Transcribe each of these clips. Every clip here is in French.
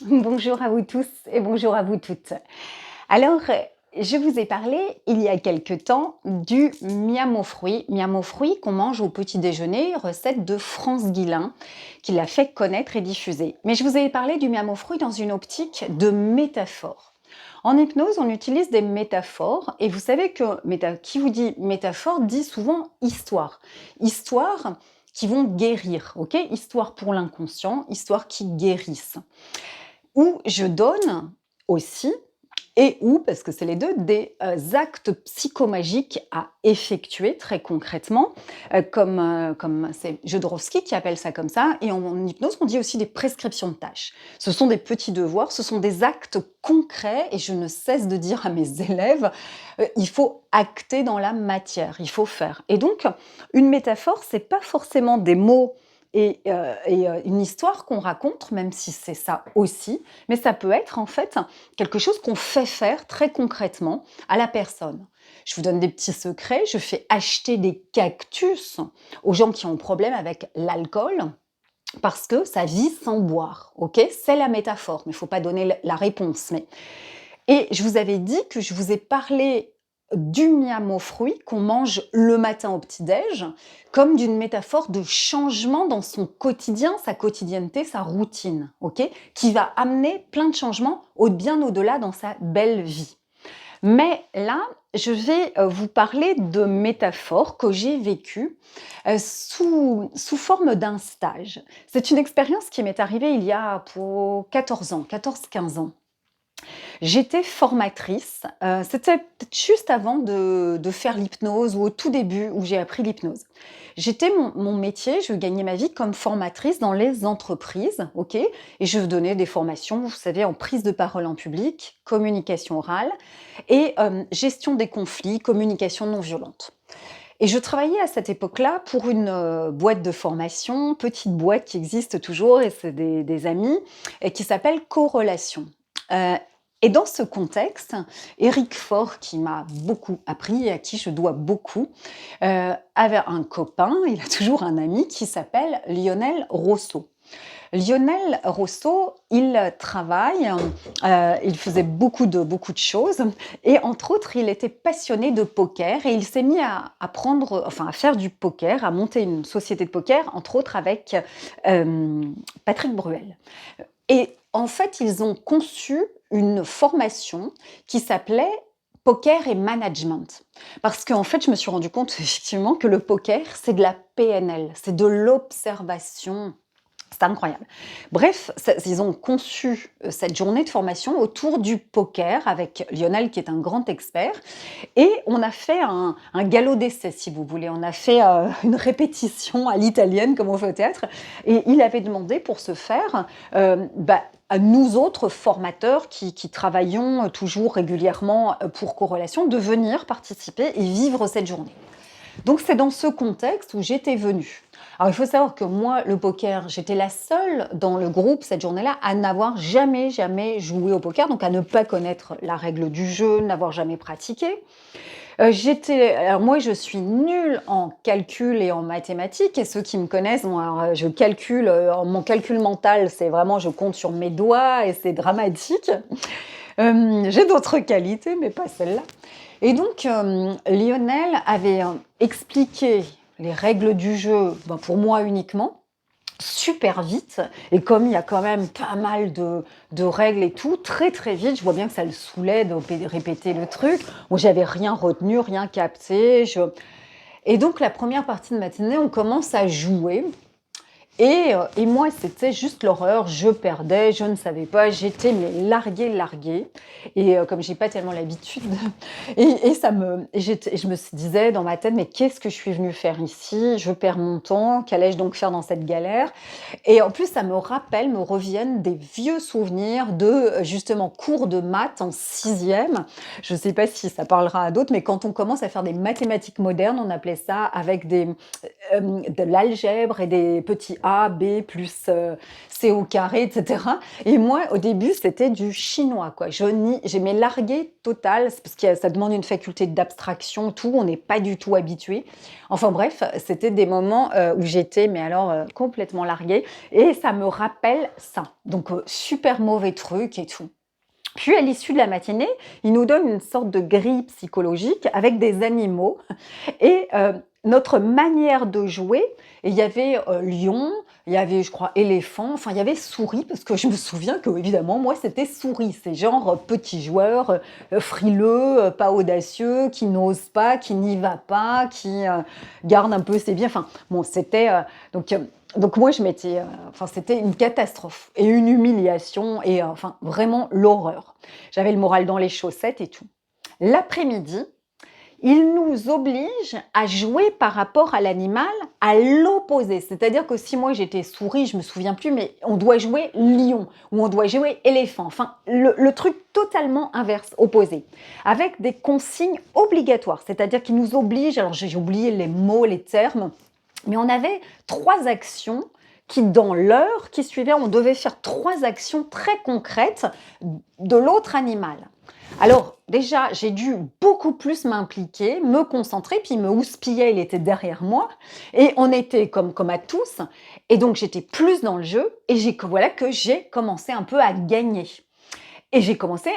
Bonjour à vous tous et bonjour à vous toutes. Alors, je vous ai parlé il y a quelque temps du miam aux fruits. Miam aux fruits qu'on mange au petit déjeuner, recette de France Guillain, qui l'a fait connaître et diffuser. Mais je vous avais parlé du miam aux fruits dans une optique de métaphore. En hypnose, on utilise des métaphores et vous savez que qui vous dit métaphore dit souvent histoire. Histoire qui vont guérir, ok? Histoire pour l'inconscient, histoire qui guérissent. Où je donne aussi et ou, parce que c'est les 2, des, actes psychomagiques à effectuer très concrètement, comme c'est Jodorowsky qui appelle ça comme ça et en hypnose, on dit aussi des prescriptions de tâches. Ce sont des petits devoirs, ce sont des actes concrets et je ne cesse de dire à mes élèves, il faut acter dans la matière, il faut faire et donc une métaphore, c'est pas forcément des mots et une histoire qu'on raconte, même si c'est ça aussi, mais ça peut être en fait quelque chose qu'on fait faire très concrètement à la personne. Je vous donne des petits secrets, je fais acheter des cactus aux gens qui ont problème avec l'alcool parce que ça vit sans boire, ok? C'est la métaphore, mais il ne faut pas donner la réponse. Et je vous avais dit que je vous ai parlé du miam aux fruits qu'on mange le matin au petit-déj, comme d'une métaphore de changement dans son quotidien, sa quotidienneté, sa routine, ok? Qui va amener plein de changements bien au-delà dans sa belle vie. Mais là, je vais vous parler de métaphores que j'ai vécues sous forme d'un stage. C'est une expérience qui m'est arrivée il y a pour 14 ans, 14-15 ans. J'étais formatrice, c'était peut-être juste avant de faire l'hypnose ou au tout début où j'ai appris l'hypnose. J'étais mon métier, je gagnais ma vie comme formatrice dans les entreprises, OK? Et je donnais des formations, vous savez, en prise de parole en public, communication orale et gestion des conflits, communication non violente. Et je travaillais à cette époque-là pour une, boîte de formation, petite boîte qui existe toujours et c'est des amis et qui s'appelle Correlation. Heu et dans ce contexte, Éric Faure, qui m'a beaucoup appris et à qui je dois beaucoup, avait un copain, il a toujours un ami qui s'appelle Lionel Rousseau. Lionel Rousseau, il travaille, il faisait beaucoup de choses et entre autres, il était passionné de poker et il s'est mis à prendre enfin à faire du poker, à monter une société de poker, entre autres avec, Patrick Bruel. Et en fait, ils ont conçu une formation qui s'appelait Poker et management. Parce qu'en fait, je me suis rendu compte effectivement que le poker, c'est de la PNL, c'est de l'observation. C'est incroyable. Bref, ils ont conçu cette journée de formation autour du poker avec Lionel qui est un grand expert et on a fait un galop d'essai si vous voulez. On a fait une répétition à l'italienne comme on fait au théâtre et il avait demandé pour ce faire à nous autres formateurs qui travaillons toujours régulièrement pour Corrélation de venir participer et vivre cette journée. Donc c'est dans ce contexte où j'étais venue. Alors il faut savoir que moi, le poker, j'étais la seule dans le groupe cette journée-là à n'avoir jamais joué au poker, donc à ne pas connaître la règle du jeu, n'avoir jamais pratiqué. Alors moi, je suis nulle en calcul et en mathématiques et ceux qui me connaissent, bon alors, je calcule, mon calcul mental, c'est vraiment je compte sur mes doigts et c'est dramatique. J'ai d'autres qualités, mais pas celle-là. Et donc, Lionel avait, expliqué les règles du jeu, ben, pour moi uniquement, super vite et comme il y a quand même pas mal de règles et tout, très vite, je vois bien que ça le saoulait de répéter le truc. Moi, j'avais rien retenu, rien capté, et donc la première partie de matinée, on commence à jouer et moi, c'était juste l'horreur. Je perdais, je ne savais pas, j'étais mais larguée et comme j'ai pas tellement l'habitude et ça me et j'étais et je me disais dans ma tête: «Mais qu'est-ce que je suis venue faire ici? Je perds mon temps, qu'allais-je donc faire dans cette galère?» Et en plus, ça me reviennent des vieux souvenirs de, justement, cours de maths en sixième. Je ne sais pas si ça parlera à d'autres, mais quand on commence à faire des mathématiques modernes, on appelait ça avec de l'algèbre et des petits A, B plus C au carré, etc. Et moi, au début, c'était du chinois, quoi. J'aimais larguer total, c'est parce que ça demande une faculté d'abstraction, tout, on n'est pas du tout habitué. Enfin bref, c'était des moments où j'étais, mais alors complètement larguée. Et ça me rappelle ça. Donc, super mauvais truc et tout. Puis, à l'issue de la matinée, il nous donne une sorte de grille psychologique avec des animaux et notre manière de jouer. Et il y avait lion, il y avait, je crois, éléphant, enfin, il y avait souris, parce que je me souviens que, évidemment, moi, c'était souris. C'est genre petit joueur, frileux, pas audacieux, qui n'ose pas, qui n'y va pas, qui garde un peu ses biens. Enfin, bon, c'était... donc moi, enfin, c'était une catastrophe et une humiliation et enfin, vraiment l'horreur. J'avais le moral dans les chaussettes et tout. L'après-midi, il nous oblige à jouer par rapport à l'animal à l'opposé. C'est-à-dire que si moi j'étais souris, je me souviens plus, mais on doit jouer lion ou on doit jouer éléphant. Enfin, le truc totalement inverse, opposé, avec des consignes obligatoires. C'est-à-dire qu'il nous oblige, alors j'ai oublié les mots, les termes, mais on avait 3 actions qui, dans l'heure qui suivait, on devait faire 3 actions très concrètes de l'autre animal. Alors déjà, j'ai dû beaucoup plus m'impliquer, me concentrer, puis me houspillait, il était derrière moi, et on était comme à tous, et donc j'étais plus dans le jeu, et voilà que j'ai commencé un peu à gagner. Et j'ai commencé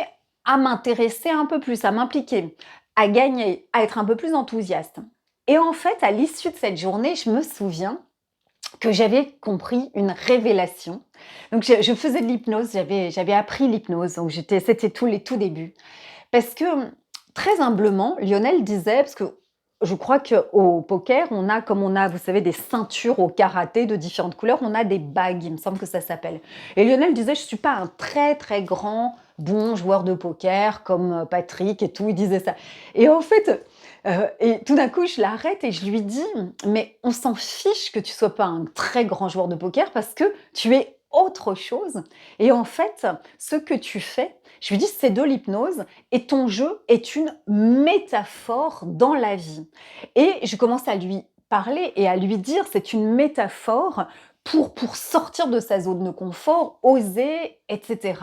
à m'intéresser un peu plus, à m'impliquer, à gagner, à être un peu plus enthousiaste. Et en fait, à l'issue de cette journée, je me souviens que j'avais compris une révélation. Donc je faisais de l'hypnose, j'avais appris l'hypnose, donc c'était les tout débuts. Parce que très humblement, Lionel disait, parce que je crois qu'au poker, on a, comme on a, vous savez, des ceintures au karaté de différentes couleurs, on a des bagues, il me semble que ça s'appelle. Et Lionel disait, je ne suis pas un très très grand bon joueur de poker comme Patrick et tout, il disait ça. Et en fait, et tout d'un coup, je l'arrête et je lui dis, mais on s'en fiche que tu sois pas un très grand joueur de poker parce que tu es autre chose. Et en fait, ce que tu fais, je lui dis, c'est de l'hypnose et ton jeu est une métaphore dans la vie. Et je commence à lui parler et à lui dire, c'est une métaphore pour sortir de sa zone de confort, oser, etc.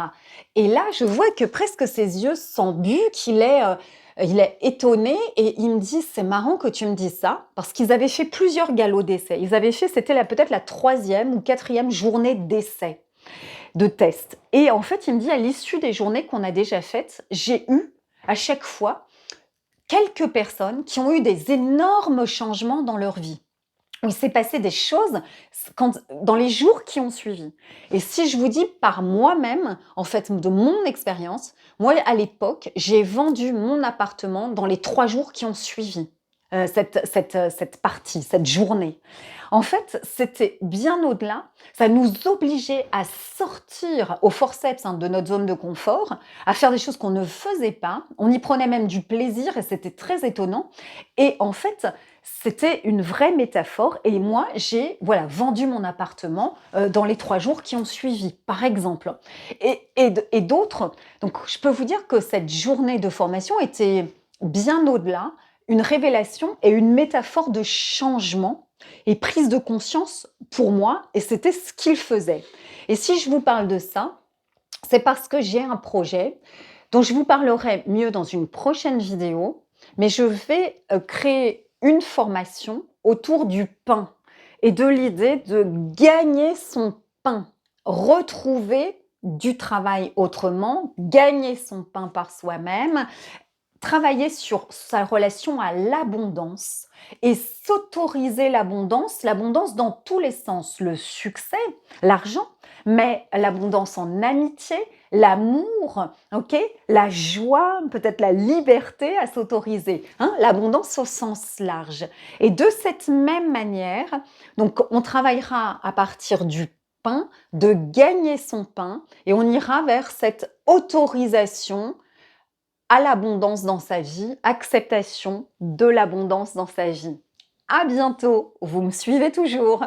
Et là, je vois que presque ses yeux s'embuent, il est étonné et il me dit, c'est marrant que tu me dises ça, parce qu'ils avaient fait plusieurs galops d'essai. Ils avaient fait, c'était peut-être la 3e ou 4e journée d'essai, de test. Et en fait, il me dit, à l'issue des journées qu'on a déjà faites, j'ai eu à chaque fois quelques personnes qui ont eu des énormes changements dans leur vie. Il s'est passé des choses dans les jours qui ont suivi. Et si je vous dis par moi-même, en fait, de mon expérience, moi, à l'époque, j'ai vendu mon appartement dans les 3 jours qui ont suivi cette partie, cette journée. En fait, c'était bien au-delà. Ça nous obligeait à sortir au forceps de notre zone de confort, à faire des choses qu'on ne faisait pas. On y prenait même du plaisir et c'était très étonnant. Et en fait, c'était une vraie métaphore. Et moi, j'ai vendu mon appartement dans les 3 jours qui ont suivi, par exemple. Et d'autres. Donc, je peux vous dire que cette journée de formation était bien au-delà, une révélation et une métaphore de changement et prise de conscience pour moi, et c'était ce qu'il faisait. Et si je vous parle de ça, c'est parce que j'ai un projet dont je vous parlerai mieux dans une prochaine vidéo, mais je vais créer une formation autour du pain et de l'idée de gagner son pain, retrouver du travail autrement, gagner son pain par soi-même, travailler sur sa relation à l'abondance et s'autoriser l'abondance dans tous les sens, le succès, l'argent, mais l'abondance en amitié, l'amour, ok, la joie, peut-être la liberté à s'autoriser, l'abondance au sens large. Et de cette même manière, donc on travaillera à partir du pain, de gagner son pain, et on ira vers cette autorisation à l'abondance dans sa vie, acceptation de l'abondance dans sa vie. À bientôt, vous me suivez toujours.